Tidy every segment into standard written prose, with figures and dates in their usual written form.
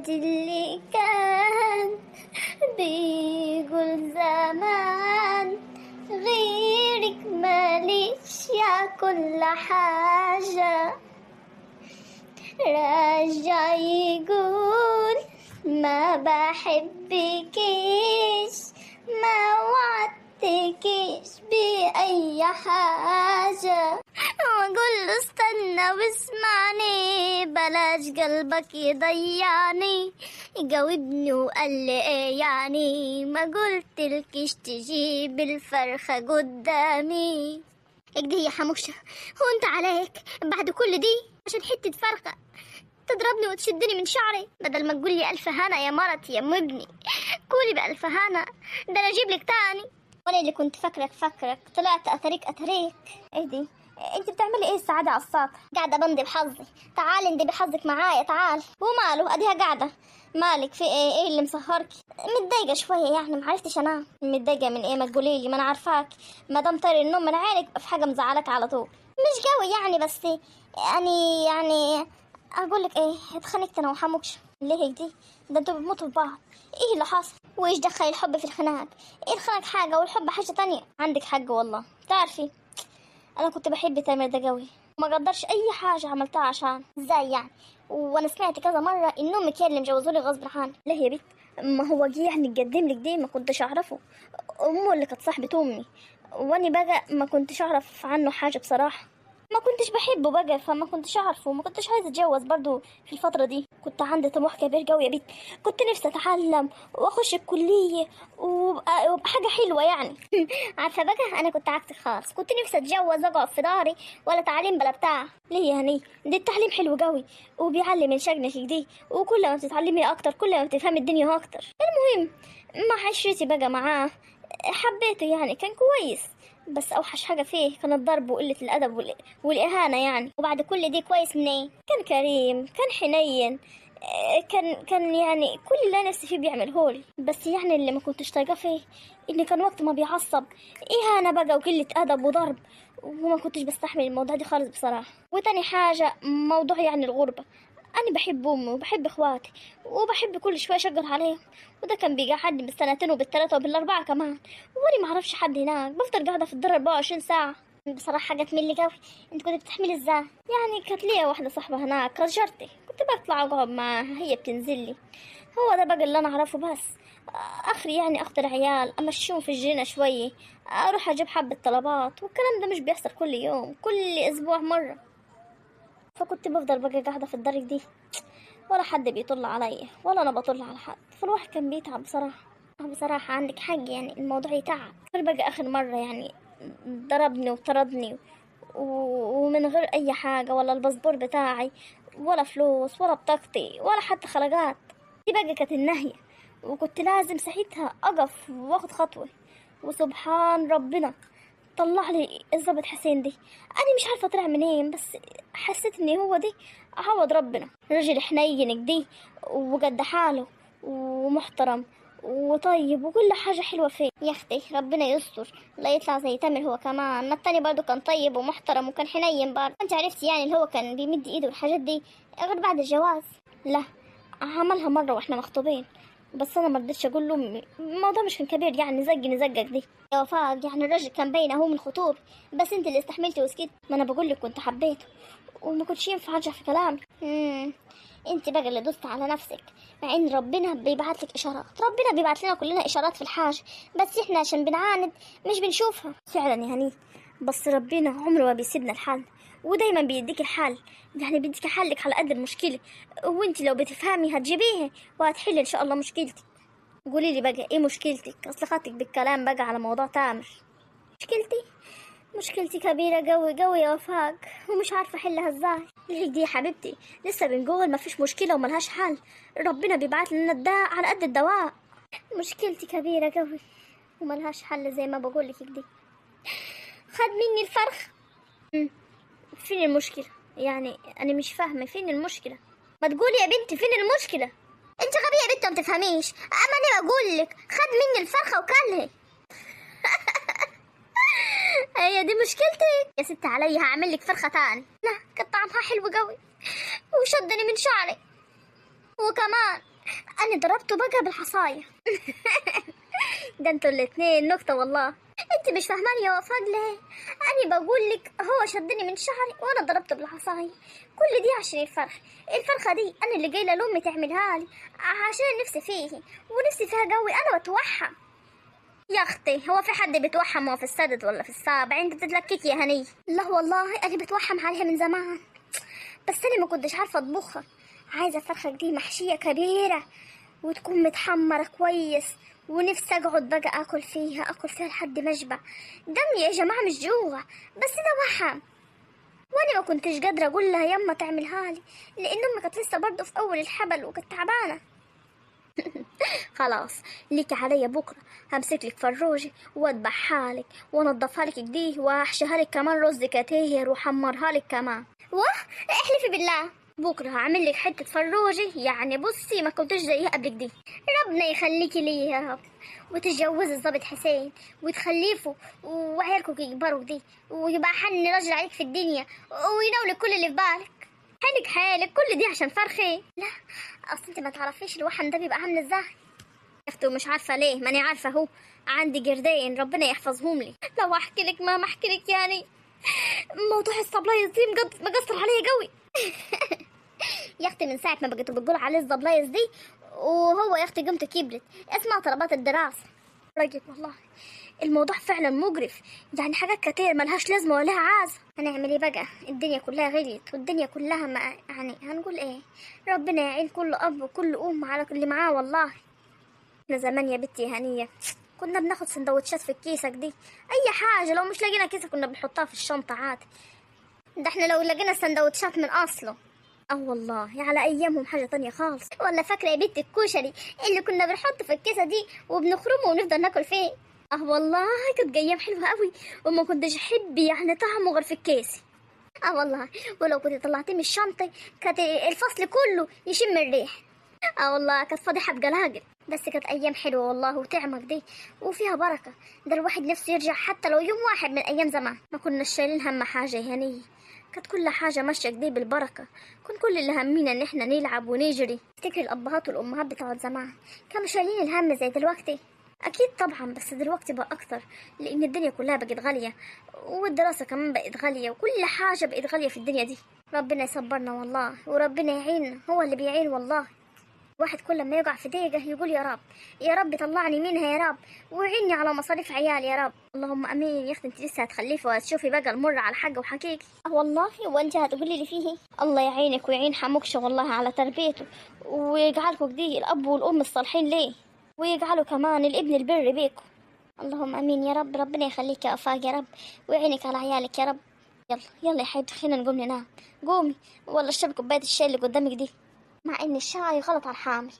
اللي كان بيقول زمان غيرك ماليش يا كل حاجة، رجع يقول ما بحبكيش ما وعدتكيش بأي حاجة، واقول له استنى واسمعني بلاش قلبك يضيعني، جاوبني وقال لي ايه يعني ما قلتلكيش تجيب الفرخة قدامي. اكده يا حموشة، هو انت عليك بعد كل دي عشان حتة فرخة تضربني وتشدني من شعري؟ بدل ما تقولي ألف هنا يا مرتي يا ام ابني قولي بألف هنا، ده انا اجيب لك تاني. وانا اللي كنت فاكرك طلعت اتريك. ايه دي؟ انت بتعملي ايه السعادة على السطح؟ قاعدة بندي بحظي. تعالي اندي بحظك معايا تعال. وماله اديها قاعدة. مالك في ايه اللي مسهرك؟ متضايقة شوية يعني معرفتش انام. متضايقة من ايه ما تقوليلي ما انا عارفاك، ما دام طاري النوم من عينك في حاجة مزعلك على طول. مش قوي يعني بس يعني اقول لك ايه اتخانقت انا وحموكش. ليه هيك دي؟ ده انتوا بتموتوا في بعض. ايه اللي حصل؟ وايش دخل الحب في الخناق؟ ايه الخناق حاجة والحب حاجة تانية. عندك حق والله. تعرفي انا كنت بحب تامر ده قوي ما قدرش اي حاجه عملتها عشان. ازاي يعني؟ وانا سمعت كذا مره ان امك هي اللي مجوزوني غصب عني. ليه يا بنت؟ ما هو جه يعني تقدم لك دي ما كنتش اعرفه. امه اللي كانت صاحبه امي واني بقى ما كنتش اعرف عنه حاجه بصراحه. ما كنتش بحبه بقى فما كنتش اعرفه وما كنتش عايزه اتجوز برضو. في الفتره دي كنت عندي طموح كبير قوي يا بنت. كنت نفسي اتعلم واخش الكليه وابقى حاجه حلوه يعني. عارفه بقى انا كنت عكسك خالص. كنت نفسي اتجوز اقعد في داري ولا تعليم بلا بتاع. ليه يا هني؟ ده التعليم حلو قوي وبيعلم الشجنك دي وكل ما بتتعلمي اكتر كل ما بتفهمي الدنيا اكتر. المهم مع عشرتي بقى معاه حبيته يعني كان كويس، بس اوحش حاجه فيه كان الضرب وقله الادب والاهانه يعني. وبعد كل دي كويس من ايه؟ كان كريم كان حنين كان يعني كل اللي انا نفسي فيه بيعملهولي. بس يعني اللي ما كنتش طايقاه فيه ان كان وقت ما بيعصب اهانه بقى وقله ادب وضرب وما كنتش بستحمل الموضوع دي خالص بصراحه. وتاني حاجه موضوع يعني الغربه. انا بحب امي وبحب اخواتي وبحب كل شويه اشجر عليهم، وده كان بيقعدني بالسنتين وبالثلاثه وبالاربعه كمان. وانا ما اعرفش حد هناك بفضل قاعده في الدار 24 ساعه. بصراحه حاجه تملي قوي. انت كنت بتحملي ازاي؟ يعني كانت ليا واحده صاحبه هناك رجرتي كنت بطلع اقعد معاها هي بتنزل لي. هو ده بقى اللي انا اعرفه بس. اخري يعني اخد العيال امشيهم في الجنة شويه اروح اجيب حبه طلبات والكلام ده مش بيحصل كل يوم كل اسبوع مره. فكنت بفضل بقى قاعده في الدرج دي ولا حد بيطل عليا ولا انا بطل على حد. فالواحد كان بيتعب بصراحه. بصراحه عندك حق يعني الموضوع يتعب. بقى اخر مره يعني ضربني وطردني ومن غير اي حاجه ولا الباسبور بتاعي ولا فلوس ولا بطاقتي ولا حتى خلقات. دي بقى كانت النهايه وكنت لازم ساعتها اقف واخد خطوه. وسبحان ربنا طلع لي الضابط حسين دي. انا مش عارفه طلع منين بس حسيت ان هو دي عوض ربنا. راجل حنين دي وقد حاله ومحترم وطيب وكل حاجه حلوه فيه. يا اختي ربنا يستر لا يطلع زي تامر هو كمان. ما التاني برضه كان طيب ومحترم وكان حنين برضه. انت عرفتي يعني اللي هو كان بيمد ايده والحاجات دي غير بعد الجواز؟ لا عملها مره واحنا مخطوبين بس انا ما رضيتش اقول له. الموضوع مش كان كبير يعني زقني زقك دي يا وفاء. يعني الراجل كان باين اهو من الخطوب بس انت اللي استحملتي وسكت. ما انا بقول لك كنت حبيته وما كنتش ينفع ارجع في كلامي. انت بقى اللي دوست على نفسك مع ان ربنا بيبعت لك اشارات. ربنا بيبعت لنا كلنا اشارات في الحاجه بس احنا عشان بنعاند مش بنشوفها. فعلا يا هني بس ربنا عمره ما بيسيبنا الحل ودايما بيديك الحل. يعني بيديك حلك على قد المشكله وانت لو بتفهمي هتجيبيها وهتحل ان شاء الله مشكلتك. قولي لي بقى ايه مشكلتك؟ اصل خدتك بالكلام بقى على موضوع تامر. مشكلتي كبيرة قوي قوي يا وفاق ومش عارفة احلها ازاي. ليه دي يا حبيبتي؟ لسه بنقول مفيش مشكلة وملهاش حل. ربنا بيبعت لنا الداء على قد الدواء. مشكلتي كبيرة قوي وملهاش حل زي ما بقولك دي. خد مني الفرخ. فين المشكلة؟ يعني انا مش فاهمة فين المشكلة. ما تقولي يا بنتي فين المشكلة؟ انت غبية يا بنتي ما تفهميش. اما انا بقولك خد مني الفرخة وكلها. هي دي مشكلتك يا ست؟ عليا هعمل لك فرخه تاني. لا كان طعمها حلو قوي وشدني من شعري وكمان انا ضربته بقى بالحصايه. ده انتوا الاتنين نكته والله. انت مش فاهماني يا وفاء ليه؟ انا بقول لك هو شدني من شعري وانا ضربته بالحصايه. كل دي عشان الفرخه دي انا اللي جايه لامي تعملها لي عشان نفسي فيه ونفسي فيها قوي. انا بتوحم يا اختي. هو في حد بيتوحم هو في السادس ولا في السابع؟ انت بتتلككي يا هني. لا والله انا بتوحم عليها من زمان، بس انا ما كنتش عارفه اطبخها. عايزه الفرخه دي محشيه كبيره وتكون متحمره كويس، ونفسي اقعد بقى اكل فيها لحد ما اشبع. دمي يا جماعه مش جوع، بس ده وحم. وانا ما كنتش قادره اقول لها يما تعملها لي لان امي كانت لسه برضه في اول الحبل وكانت تعبانه. خلاص ليكي عليا بكره همسك لك فروجي واذبحها لك وانضفها لك كديه واحشيها لك كمان رز كتير وحمرها لك كمان. واه احلفي بالله بكره هعمل لك حته فروجي يعني بصي ما كنتش زيها قبل كده. ربنا يخليكي لي يا رب وتتجوزي الضابط حسين وتخلفوا وعيالكم يكبروا دي ويبقى حن راجل عليك في الدنيا ويناولك كل اللي في بالك. حالك كل دي عشان فرخي؟ لا اصل انت ما تعرفيش الوحم ده بيبقى عامل ازاي يا اختي. ومش عارفه ليه ماني عارفه. اهو عندي جردين ربنا يحفظهم لي. لو احكي لك ما احكي لك يعني. موضوع الصبلايز دي مقصر عليا قوي. يا اختي من ساعه ما بقيتوا بتقولوا عليه الصبلايز دي وهو يا اختي قيمته كبرت. اسمع طلبات الدراسه راجل والله الموضوع فعلا مقرف. يعني حاجات كتير ملهاش لازمه ولها عازه. هنعمل ايه بقى؟ الدنيا كلها غليت والدنيا كلها ما يعني هنقول ايه. ربنا يعين كل اب وكل ام على اللي معاه والله. احنا زمان يا بنتي هنيه كنا بناخد سندوتشات في الكيسك دي. اي حاجه لو مش لاقينا كيسه كنا بنحطها في الشنطه عادي. ده احنا لو لقينا سندوتشات من اصله. اه والله على ايامهم حاجه تانية خالص. ولا فاكره يا بنتي الكشري اللي كنا بنحطه في الكيسه دي وبنخرمه ونفضل ناكل فيه؟ اه والله كانت ايام حلوه قوي وما كنتش احب يعني طعمه غير في الكيس. اه والله ولو كنت طلعتيه من الشنطه كانت الفصل كله يشم الريح. اه والله كانت فضيحه بجلاجل. بس كانت ايام حلوه والله وتعمق دي وفيها بركه. ده الواحد نفسه يرجع حتى لو يوم واحد من ايام زمان. ما كناش شايلين هم حاجه يا هنيه. كانت كل حاجه ماشيه كده بالبركه. كل اللي همينا ان احنا نلعب ونجري. افتكر الابهات والامهات بتوع زمان كانوا شايلين الهم زي دلوقتي؟ اكيد طبعا بس دلوقتي بقى اكتر لان الدنيا كلها بقت غاليه والدراسه كمان بقت غاليه وكل حاجه بقت غاليه في الدنيا دي. ربنا يصبرنا والله وربنا يعيننا. هو اللي بيعين والله. واحد كل ما يقع في ضيقه يقول يا رب يا رب طلعني منها يا رب وعيني على مصاريف عيالي يا رب. اللهم امين. يا اختي انت لسه هتخلفي وهتشوفي بقى المر على حق وحقيقي. والله وانت هتقولي لي فيه الله يعينك ويعين حموكش والله على تربيته ويجعلكم دي الاب والام الصالحين ليه ويجعلوا كمان الابن البر بيكم. اللهم امين يا رب. ربنا يخليك يا افاق يا رب ويعينك على عيالك يا رب. يلا يلا يا حبيبتي خلينا نقوم ننام. قومي والله اشربي كوبايه الشاي اللي قدامك دي. مع ان الشاي غلط على الحامل.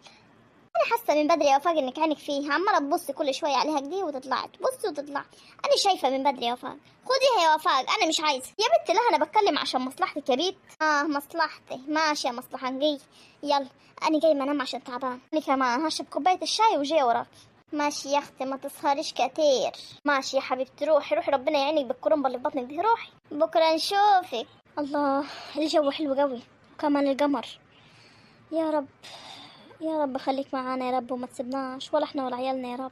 انا حاسه من بدري يا وفاء انك عينك فيها عماله تبصي كل شويه عليها كده وتطلع تبصي وتطلع. انا شايفه من بدري يا وفاء. خديها يا وفاء انا مش عايزه يا بنت. لا انا بتكلم عشان مصلحتك يا بيت. مصلحتي ماشي يا مصلحه نجي. يلا انا جاي انام عشان تعبان. انا كمان هشرب كوبايه الشاي وجاي وراك. ماشي يا اختي ما تسهريش كتير. ماشي يا حبيبتي روحي ربنا يعينك بالكرنبه اللي في بطنك دي. روحي بكره نشوفك. الله الجو حلو قوي وكمان القمر. يا رب يا رب خليك معانا يا رب وما تسيبناش ولا احنا ولا عيالنا يا رب.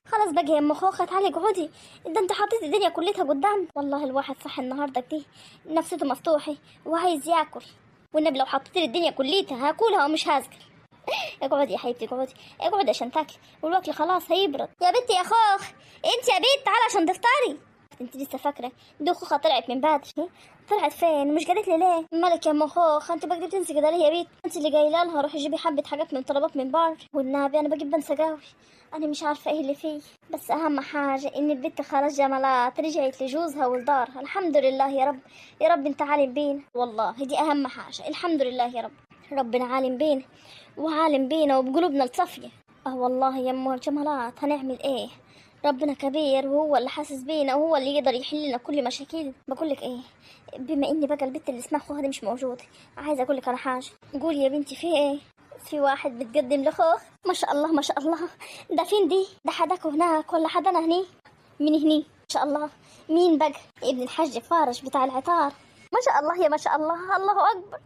خلاص بقى يا ام خوخه تعالي اقعدي. ده انت حطيتي الدنيا كلها قدام. والله الواحد صح النهارده كده نفسيته مفتوحه وعايز ياكل. والنبي لو حطيتي لي الدنيا كليتها هاكلها ومش هزكل. اقعدي يا حبيبتي اقعدي عشان تاكلي والوكل خلاص هيبرد. يا بنتي يا خوخ انت يا بنت تعالي عشان تفطري. انت لسه فاكره دي خوخه طلعت من بدري. طلعت فين مش قالت لي ليه؟ مالك يا ام خوخه انت بقى بتنسي كده ليه يا بنت؟ انت اللي قايله لها روحي جيبي حبه حاجات من طلبات من بار. والنبي انا بجيب بنسى قوي. انا مش عارفه ايه اللي فيه بس اهم حاجه ان البنت خلاص جمالات رجعت لجوزها ولدارها. الحمد لله يا رب. يا رب انت عالم بينا والله دي اهم حاجه. الحمد لله يا رب. ربنا عالم بينا وعالم بينا وبقلوبنا الصافيه. والله يا ام الجمالات هنعمل ايه؟ ربنا كبير وهو اللي حاسس بينا وهو اللي يقدر يحل لنا كل مشاكل. بقولك ايه بما اني بقى البنت اللي اسمها خوخه دي مش موجوده عايزه اقولك على حاجه. قولي يا بنتي في ايه؟ في واحد بتقدم لخوخ ما شاء الله ما شاء الله. ده فين دي؟ ده حداك هناك ولا حدانا هني؟ من هني ما شاء الله. مين بقى؟ ابن الحاج فارش بتاع العطار. ما شاء الله يا ما شاء الله. الله اكبر.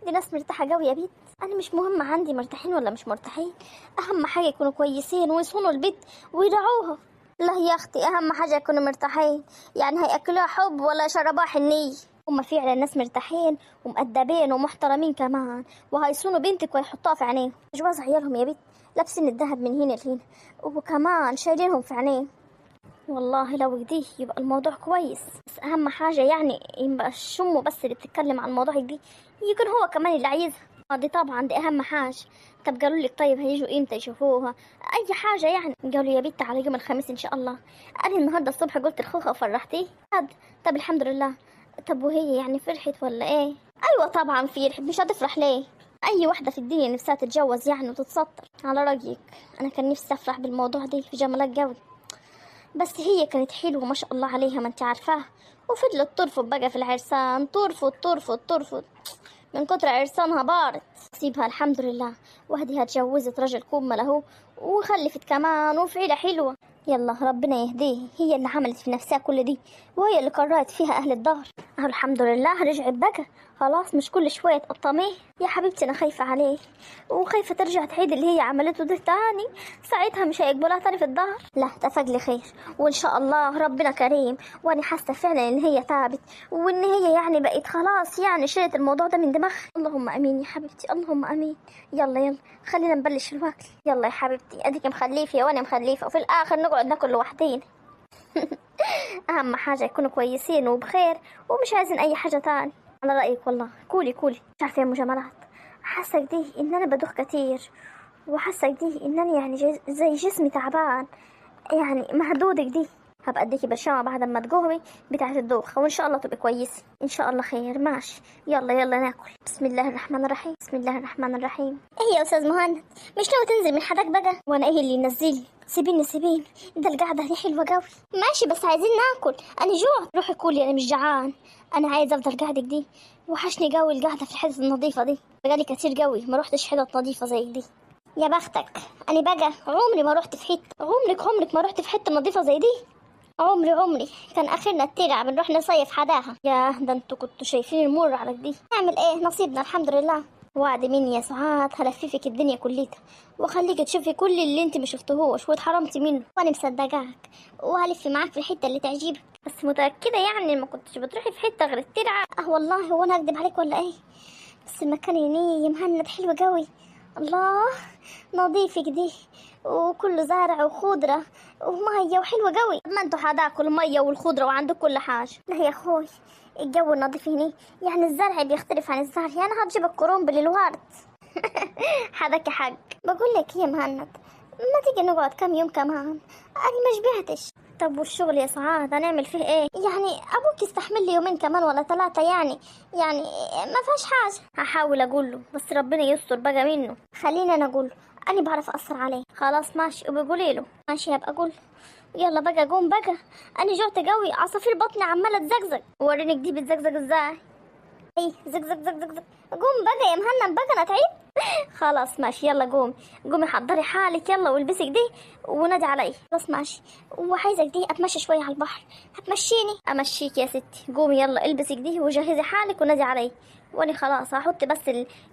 دي ناس مرتاحه قوي يا بنت. انا مش مهم عندي مرتاحين ولا مش مرتاحين، اهم حاجه يكونوا كويسين ويصونوا البيت ويرعوها. لا يا اختي، اهم حاجه يكونوا مرتاحين، يعني هياكلوها حب ولا شربوها حنيه؟ هما فعلا ناس مرتاحين ومؤدبين ومحترمين كمان، وهيصونوا بنتك ويحطوها في عينيهم. جواز عيالهم يا بنت لابسين الذهب من هنا لهنا، وكمان شايلينهم في عينيهم. والله لو كده يبقى الموضوع كويس، بس اهم حاجه يعني يبقى الشم بس اللي بتتكلم عن الموضوع دي، يكون هو كمان اللي عايزها. دي طبعا دي اهم حاجه. طب قالوا لك طيب هيجوا امتى يشوفوها؟ اي حاجه يعني. قالوا يا بنت على يوم الخميس ان شاء الله. انا النهارده الصبح قلت لخوخه وفرحتيه. طب الحمد لله. طب وهي يعني فرحت ولا ايه؟ ايوه طبعا فرحت، مش هتفرح ليه؟ اي واحده في الدنيا نفسها تتجوز يعني وتتسطر. على رايك انا كان نفسي افرح بالموضوع ده في جمالك قوي، بس هي كانت حلوة ما شاء الله عليها ما انت عارفاها، وفضلت ترفض بقى في العرسان، ترفض ترفض ترفض، من كتر عرسانها بارت. سيبها الحمد لله، وهديها اتجوزت رجل كمل اهو، وخلفت كمان وفي عيلة حلوة. يلا ربنا يهديه، هي اللي عملت في نفسها كل دي، وهي اللي قررت فيها اهل الدار اهو. الحمد لله رجعت بقى خلاص، مش كل شوية تقطميه. يا حبيبتي انا خايفة عليه، وخايفة ترجع تعيد اللي هي عملته ده تاني، ساعتها مش هيقبلها تاني في الدار. لا تفجلي خير، وان شاء الله ربنا كريم، وانا حاسة فعلا ان هي تعبت، وان هي يعني بقت خلاص يعني شلت الموضوع ده من دماغها. اللهم امين يا حبيبتي، اللهم امين. يلا يلا خلينا نبلش الوكل. يلا يا حبيبتي، اديك مخليفه وانا مخليفه، وفي الاخر نقعد ناكل لوحدين. اهم حاجه يكونوا كويسين وبخير، ومش عايزين اي حاجه تاني. على رايك والله. كولي كولي. مش عارفه يا مجاملات، حاسه كده ان انا بدوخ كتير، وحاسه كده ان انا يعني زي جسمي تعبان، يعني مهدودة كده. هبقى اديكي برشامة بعد ما تقومي بتاعة الدوخة، وان شاء الله تبقي كويسة ان شاء الله خير. ماشي يلا يلا ناكل. بسم الله الرحمن الرحيم، بسم الله الرحمن الرحيم. ايه يا استاذ مهند، مش ناوي تنزل من حدك بقى؟ وانا ايه اللي ينزلي؟ سيبيني سيبيني، ده القعدة دي حلوة قوي. ماشي بس عايزين ناكل، انا جوعت. روحي كولي، انا مش جعان، انا عايز افضل قاعدة دي، وحشني قوي القعدة في الحتت النظيفة دي، بقالي كتير قوي ما روحتش حتت نظيفة زي دي. يا بختك، انا بقى عمري ما رحت في حته، عمرك ما رحت في حته نظيفه زي دي. عمري كان اخرنا الترع بنروح نصيف حداها. يا ده انتوا كنتوا شايفين المر على دي. نعمل ايه، نصيبنا الحمد لله. وعد مني يا سعاد هلففك الدنيا كليتها، واخليك تشوفي كل اللي انت ما شفتهوش واتحرمتي منه، وانا مصدقاك، وهلف معاك في الحته اللي تعجبك. بس متاكده يعني ما كنتش بتروحي في حته غير الترعه؟ والله هو انا اكدب عليك ولا ايه؟ بس المكان هني مهند حلو قوي، الله نظيف كده، وكله زارع وخضرة ومية وحلوة قوي. ما انتوا حداكوا المية والخضرة وعندك كل حاجة. لا يا اخوي، الجو النظيف هني يعني الزرع بيختلف عن الزرع، يعني هتجيب الكرنب للورد. حداك حق. بقول لك يا مهند، ما تيجي نقعد كم يوم كمان، انا ما شبعتش. طب والشغل يا سعاد هنعمل فيه ايه؟ يعني ابوك يستحمل لي يومين كمان ولا ثلاثة، يعني ما فيهاش حاجة. هحاول اقول له، بس ربنا يستر بقى منه. خلينا انا اقول له، انا بعرف اثر عليه. خلاص ماشي، وبقولي له ماشي هبقى اقول له. يلا بقى قوم بقى، انا جوعت قوي، عصافير بطني عمالة تزقزق. وريني دي بتزقزق ازاي. اي زق زق زق زق زق. قوم بقى يا مهند بقى انا تعبت. خلاص ماشي يلا قومي حضري حالك يلا والبسي دي ونادي علي. خلاص ماشي، وعايزك دي اتمشى شويه على البحر، هتمشيني؟ امشيك يا ستي. قومي يلا البسي دي وجهزي حالك ونادي علي، وانا خلاص هحط بس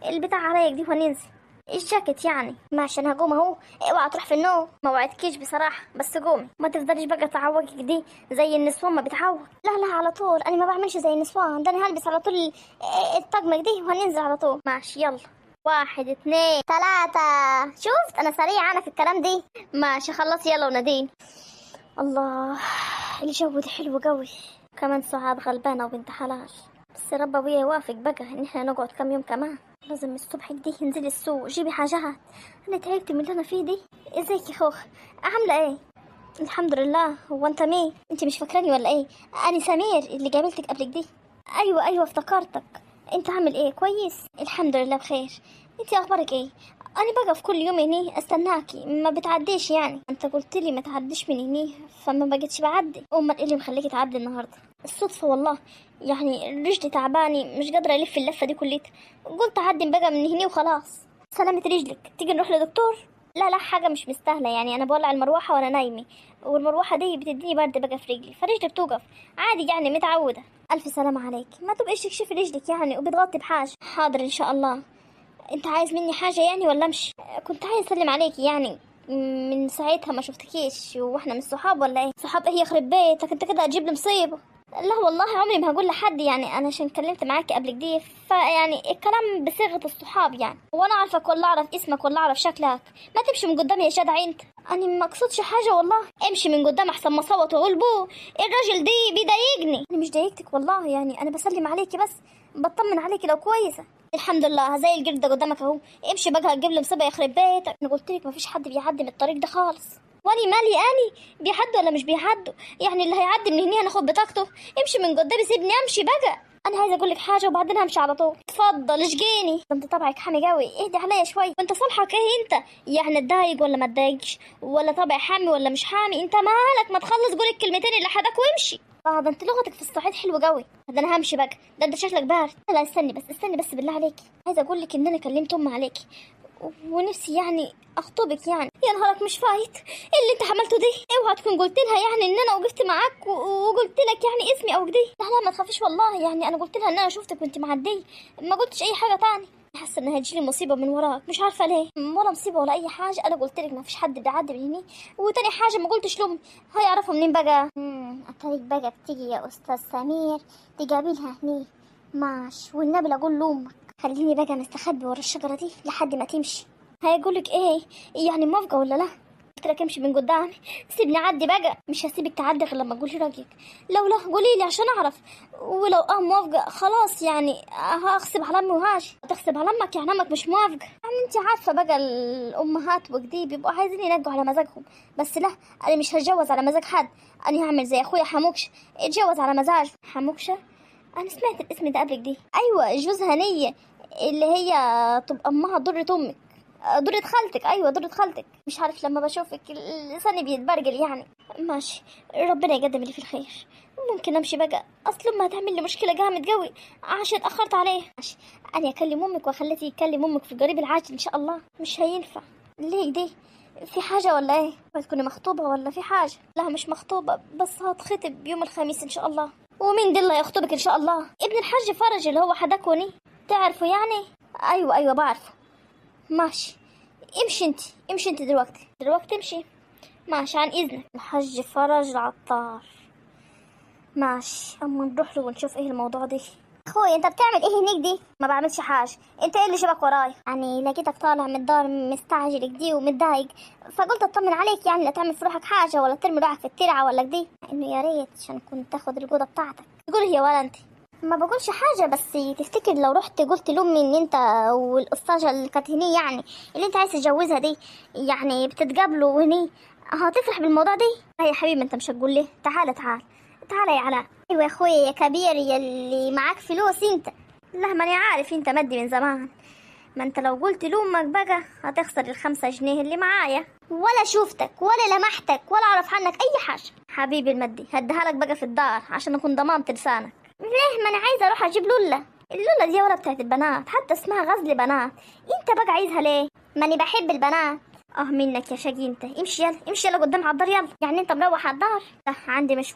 البتاع عليك دي وننزل الجاكيت يعني. ماشي انا هقوم اهو، اوعى تروح في النوم. ما وعدكيش بصراحه، بس قومي ما تفضليش بقى تعوجك دي زي النسوان ما بتعوج. لا على طول، انا ما بعملش زي النسوان ده، انا هلبس على طول الطقم دي وهننزل على طول. ماشي يلا، 1 2 3. شفت انا سريعه انا في الكلام دي. ماشي خلص يلا ونادين. الله الجو ده حلو قوي، كمان سعاد غلبانه وبنت حلال، بس رب ابويا يوافق بقى ان احنا نقعد كام يوم كمان. لازم الصبح دي انزلي السوق جيبي حاجات، انا تعبت من اللي انا فيه دي. ازيك يا خوخ، عامله ايه؟ الحمد لله. هو انت مين؟ انت مش فاكراني ولا ايه؟ انا سمير اللي قابلتك قبلك دي. ايوه افتكرتك. انت عامل ايه؟ كويس الحمد لله بخير. انت اخبارك ايه؟ انا بقى في كل يوم هني استناكي، ما بتعديش يعني. انت قلت لي ما تعديش من هني فما بقتش بعدي. امال ايه اللي مخليكي تعدي النهارده؟ الصدفه والله، يعني رجلي تعباني مش قادره الف اللفه دي كلها، قلت اعدي بقى من هني وخلاص. سلامة رجلك، تيجي نروح لدكتور؟ لا حاجه مش مستاهله، يعني انا بولع المروحه وانا نايمه، والمروحه دي بتديني برد بقى في رجلي، فرجلي بتوقف عادي يعني متعوده. الف سلامه عليك، ما تبقيش تكشفي رجلك يعني وبتغطي بحاجه. حاضر ان شاء الله. انت عايز مني حاجة يعني ولا امشي؟ كنت عايز اسلم عليكي يعني، من ساعتها ما شفتكيش، واحنا مش صحاب ولا ايه؟ صحاب ايه يخرب بيتك، انت كده هتجيب لي مصيبة. لا والله عمري ما هقول لحد يعني، انا عشان اتكلمت معاكي قبل كده فيعني الكلام بصيغة الصحاب يعني، وانا اعرفك ولا اعرف اسمك ولا اعرف شكلك. ما تمشي من قدامي يا جدع انت. انا ما اقصدش حاجة والله، امشي من قدام احسن ما صوت واقول بو الراجل دي بيضايقني. انا مش ضايقتك والله يعني، انا بسلم عليكي بس بطمن عليكي لو كويسة. الحمد لله زي الجلد قدامك اهو. امشي بقى هتجيب لي مصيبه يخرب بيتك. انا قلت لك مفيش حد بيعدي من الطريق ده خالص. واني مالي اني بيعدوا ولا مش بيعدوا يعني؟ اللي هيعدي من هنا هناخد بطاقته. امشي من قدامي سيبني امشي بقى. انا عايزه اقول لك حاجه وبعدين همشي على طول. اتفضل اشجيني. انت طبعك حامي قوي، اهدي عليا شوي. وانت صالحك ايه انت يعني؟ اتضايق ولا ما اتضايقش؟ ولا طبع حامي ولا مش حامي؟ انت مالك؟ ما تخلص قول الكلمتين اللي حدك وامشي. ده انت لغتك في الصعيد حلوه قوي. ده انا همشي بقى. ده انت شكلك بارد. لا استني بس، استني بس بالله عليكي. عايزه اقول لك ان انا كلمت امي عليكي ونفسي يعني اخطبك يعني. يا نهارك مش فايت اللي انت عملته دي. اوعى تكون قلت لها يعني ان انا وقفت معاك وقلت لك يعني اسمي او كده. لا لا ما تخافيش والله يعني، انا قلت لها ان انا شفتك وانت معديه، ما قلتش اي حاجه تاني. حاسه ان هتجيلي مصيبه من وراك مش عارفه ليه. ولا مصيبه ولا اي حاجه، انا قلت لك ما فيش حد بيعدي من هنا. وتاني حاجه ما قلتش لهم، هيعرفوا منين بقى؟ اتاريك بقى بتيجي يا استاذ سمير تجابيلها هني. ماشي والنبي اقول لامك خليني بقى مستخبي ورا الشجره دي لحد ما تمشي. هيقولك ايه يعني، موافقه ولا لا؟ قلت لك امشي من قدامي، سيبني اعدي بقى. مش هسيبك تعدي غير لما تقولي رايك. لو لا قولي لي عشان اعرف. ولو موافقه خلاص يعني هغصب على امي وهاجي. هتغصب على امك يعني امك مش موافقه يعني؟ انت عارفه بقى الامهات وكدي بيبقوا عايزين ينقوا على مزاجهم. بس لا، انا مش هتجوز على مزاج حد. انا هعمل زي اخويا حموكشه اتجوز على مزاج. حموكشه؟ انا سمعت الاسم ده قبل كده. ايوه جوز هنيه، اللي هي تبقى امها ضرة امك، ضرة خالتك. ايوه ضرة خالتك. مش عارف لما بشوفك لساني بيتبرجل يعني. ماشي ربنا يقدم اللي في الخير. ممكن امشي بقى؟ اصل امها هتعمل لي مشكله جامد قوي عشان اتاخرت عليه. ماشي انا اكلم امك واخليتي يكلم امك في القريب العاجل ان شاء الله. مش هينفع. ليه دي؟ في حاجة ولا ايه؟ بتكوني مخطوبة ولا في حاجة؟ لا مش مخطوبة، بس هتخطب يوم الخميس ان شاء الله. ومين دي اللي هيخطبك ان شاء الله؟ ابن الحاج فرج اللي هو حدكوني. تعرفوا يعني؟ ايوه بعرفه. ماشي امشي انت، امشي انت دلوقتي امشي. ماشي عن اذنك. الحاج فرج العطار. ماشي اما نروح له ونشوف ايه الموضوع ده. اخوي انت بتعمل ايه هنيك دي؟ ما بعملش حاجه. انت ايه اللي شبك وراي؟ يعني لقيتك طالع من الدار مستعجل كدي ومتضايق، فقلت اطمن عليك يعني، لا تعمل في روحك حاجه ولا ترمي روحك في الترعه ولا كدي. انه يا ريت عشان كنت تاخد الجوده بتاعتك. تقول هي ولا انت؟ ما بقولش حاجه، بس تفتكر لو رحت قلت لامي ان انت والاستاذه اللي كانت هني يعني اللي انت عايز تتجوزها دي يعني بتتقابلوا هني، هتفرح بالموضوع دي؟ لا يا حبيبي انت مش هتقول ليه. تعال تعال يا علاء. ايوه يا اخويا يا كبير يا اللي معاك فلوس انت. لا ما انا عارف انت مدي من زمان. ما انت لو قلت لامك بقى هتخسر ال5 جنيه اللي معايا. ولا شوفتك ولا لمحتك ولا اعرف عنك اي حاجه. حبيبي المدي هديها لك بقى في الدار عشان اكون ضمنت لسانك. ليه؟ ما انا عايزه اروح اجيب لولا. اللولا دي ولا بتاعت البنات، حتى اسمها غزل بنات. انت بقى عايزها ليه؟ ماني بحب البنات. منك يا شقي انت. امشي يلا امشي يلا قدام على الدار يلا. يعني انت مروح على الدار؟ لا عندي مشوار.